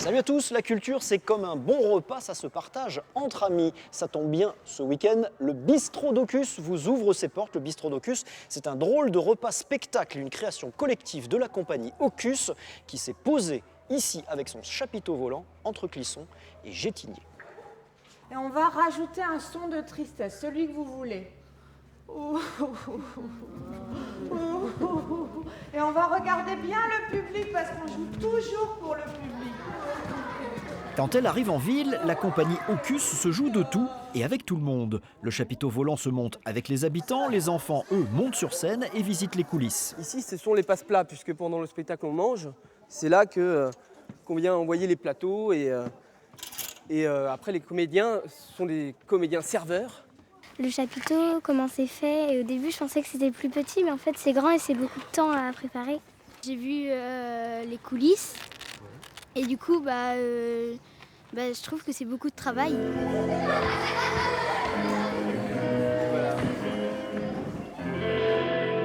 Salut à tous, la culture c'est comme un bon repas, ça se partage entre amis. Ça tombe bien, ce week-end, le Bistrot d'Ocus vous ouvre ses portes. Le Bistrot d'Ocus, c'est un drôle de repas spectacle, une création collective de la compagnie Ocus qui s'est posée ici avec son chapiteau volant entre Clisson et Gétigné. Et on va rajouter un son de tristesse, celui que vous voulez. Et on va regarder bien le public parce qu'on joue toujours pour le public. Quand elle arrive en ville, la compagnie Ocus se joue de tout et avec tout le monde. Le chapiteau volant se monte avec les habitants, les enfants, eux, montent sur scène et visitent les coulisses. Ici, ce sont les passe-plats, puisque pendant le spectacle, on mange. C'est là qu'on vient envoyer les plateaux et après, les comédiens sont des comédiens serveurs. Le chapiteau, comment c'est fait, et au début je pensais que c'était plus petit, mais en fait c'est grand et c'est beaucoup de temps à préparer. J'ai vu les coulisses et du coup je trouve que c'est beaucoup de travail.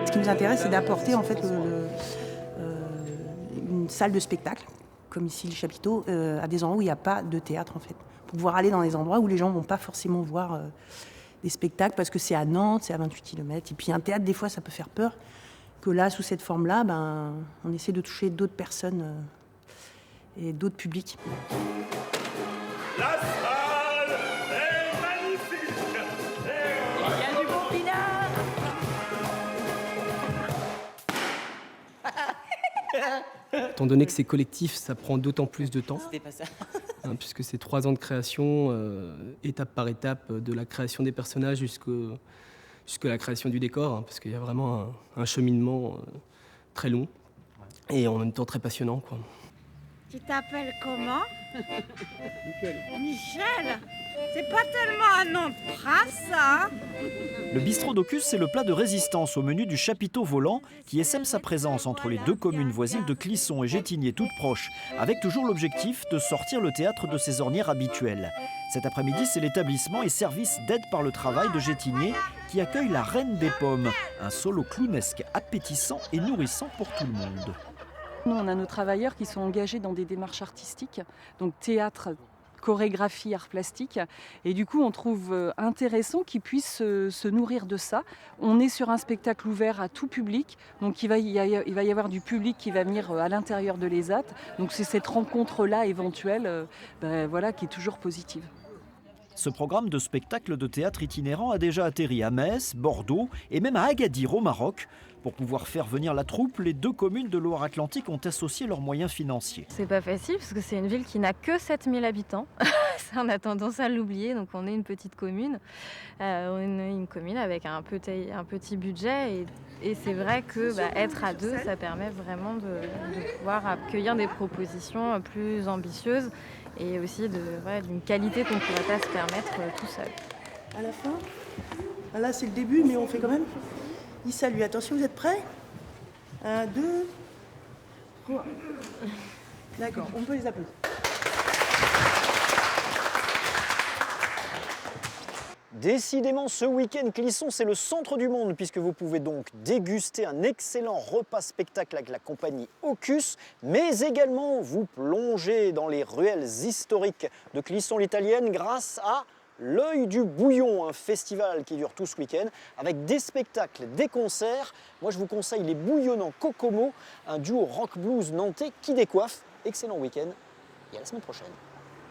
Ce qui nous intéresse, c'est d'apporter en fait une salle de spectacle, comme ici le chapiteau, à des endroits où il n'y a pas de théâtre en fait. Pour pouvoir aller dans des endroits où les gens ne vont pas forcément voir des spectacles, parce que c'est à Nantes, c'est à 28 km. Et puis un théâtre, des fois, ça peut faire peur. Que là, sous cette forme-là, on essaie de toucher d'autres personnes et d'autres publics. La salle est magnifique. Il y a du bon pinard. Étant donné que c'est collectif, ça prend d'autant plus de temps. C'était pas ça. Puisque c'est 3 ans de création, étape par étape, de la création des personnages jusqu'à la création du décor, parce qu'il y a vraiment un cheminement très long et en même temps très passionnant, quoi. Tu t'appelles comment? Michel. C'est pas tellement un nom de prince, ça. Le Bistrot d'Ocus, c'est le plat de résistance au menu du chapiteau volant qui essaime sa présence entre les deux communes voisines de Clisson et Gétigné, toutes proches, avec toujours l'objectif de sortir le théâtre de ses ornières habituelles. Cet après-midi, c'est l'établissement et service d'aide par le travail de Gétigné qui accueille la Reine des Pommes, un solo clownesque appétissant et nourrissant pour tout le monde. Nous, on a nos travailleurs qui sont engagés dans des démarches artistiques, donc théâtre, chorégraphie, art plastique. Et du coup, on trouve intéressant qu'ils puissent se nourrir de ça. On est sur un spectacle ouvert à tout public. Donc il va y avoir du public qui va venir à l'intérieur de l'ESAT. Donc c'est cette rencontre-là éventuelle qui est toujours positive. Ce programme de spectacle de théâtre itinérant a déjà atterri à Metz, Bordeaux et même à Agadir au Maroc. Pour pouvoir faire venir la troupe, les deux communes de Loire-Atlantique ont associé leurs moyens financiers. C'est pas facile parce que c'est une ville qui n'a que 7000 habitants. On a tendance à l'oublier, donc on est une petite commune. On est une commune avec un petit budget et c'est vrai que être à deux, ça permet vraiment de pouvoir accueillir des propositions plus ambitieuses et aussi d'une qualité qu'on ne pourrait pas se permettre tout seul. À la fin, là c'est le début, mais on fait quand même. Il salue. Attention, vous êtes prêts? 1, 2, 3. D'accord, on peut les applaudir. Décidément, ce week-end, Clisson, c'est le centre du monde puisque vous pouvez donc déguster un excellent repas spectacle avec la compagnie Ocus, mais également vous plonger dans les ruelles historiques de Clisson l'Italienne grâce à L'Œil du Bouillon, un festival qui dure tout ce week-end avec des spectacles, des concerts. Moi, je vous conseille les Bouillonnants Kokomo, un duo rock blues nantais qui décoiffe. Excellent week-end et à la semaine prochaine.